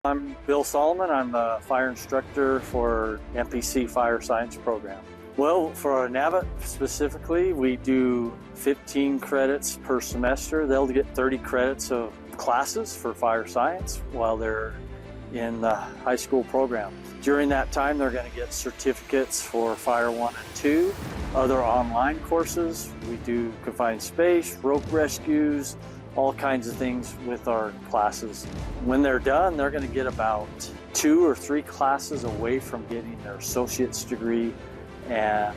I'm Bill Solomon. I'm the fire instructor for NPC Fire Science program. Well, for our NAVIT specifically, we do 15 credits per semester. They'll get 30 credits of classes for fire science while they're in the high school program. During that time, they're going to get certificates for Fire 1 and 2, other online courses. We do confined space, rope rescues, all kinds of things with our classes. When they're done, they're going to get about 2 or 3 classes away from getting their associate's degree and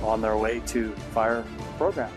on their way to fire program.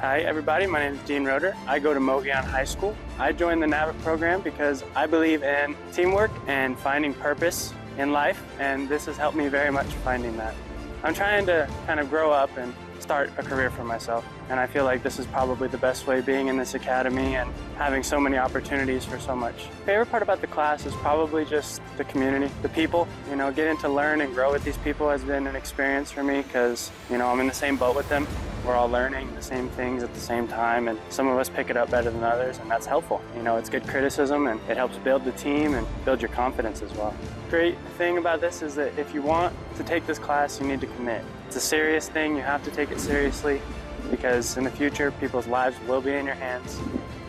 Hi everybody, my name is Dean Roeder. I go to Mogollon High School. I joined the NAVIT program because I believe in teamwork and finding purpose in life, and this has helped me very much finding that. I'm trying to kind of grow up and start a career for myself, and I feel like this is probably the best way, being in this academy and having so many opportunities for so much. Favorite part about the class is probably just the community, the people. You know, getting to learn and grow with these people has been an experience for me because, you know, I'm in the same boat with them. We're all learning the same things at the same time, and some of us pick it up better than others, and that's helpful. You know, it's good criticism, and it helps build the team and build your confidence as well. Great thing about this is that if you want to take this class, you need to commit. It's a serious thing. You have to take it seriously because in the future, people's lives will be in your hands.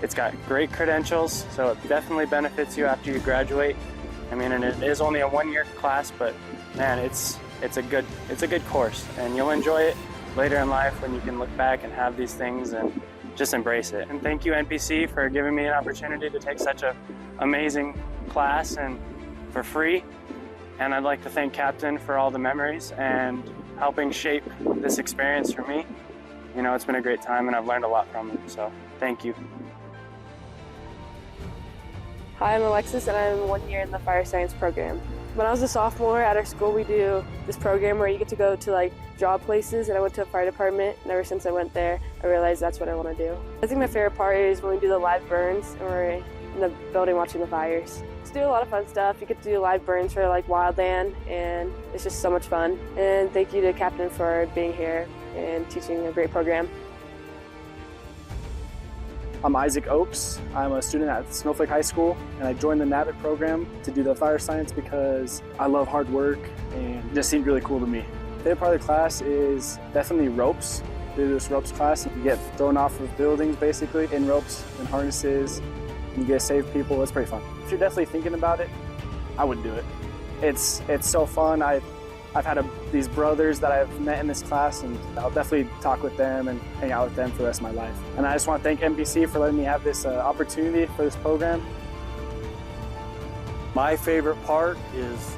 It's got great credentials, so it definitely benefits you after you graduate. I mean, and it is only a one-year class, but man, it's a good course, and you'll enjoy it later in life when you can look back and have these things and just embrace it. And thank you, NPC, for giving me an opportunity to take such an amazing class and for free. And I'd like to thank Captain for all the memories and helping shape this experience for me. You know, it's been a great time and I've learned a lot from it, so thank you. Hi, I'm Alexis and I'm 1 year in the Fire Science program. When I was a sophomore at our school, we do this program where you get to go to like job places, and I went to a fire department, and ever since I went there, I realized that's what I want to do. I think my favorite part is when we do the live burns and we're in the building watching the fires. Just do a lot of fun stuff. You get to do live burns for like wildland, and it's just so much fun. And thank you to Captain for being here and teaching a great program. I'm Isaac Oakes. I'm a student at Snowflake High School, and I joined the NAVIT program to do the fire science because I love hard work and it just seemed really cool to me. The favorite part of the class is definitely ropes. We do this ropes class. You get thrown off of buildings basically in ropes and harnesses, and you get to save people. It's pretty fun. If you're definitely thinking about it, I would do it. It's so fun. I've had these brothers that I've met in this class, and I'll definitely talk with them and hang out with them for the rest of my life. And I just want to thank NPC for letting me have this opportunity for this program. My favorite part is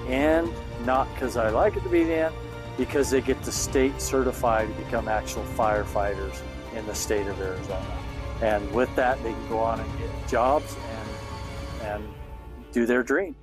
the end, not because I like it to be the end, because they get to state certified to become actual firefighters in the state of Arizona. And with that, they can go on and get jobs and do their dream.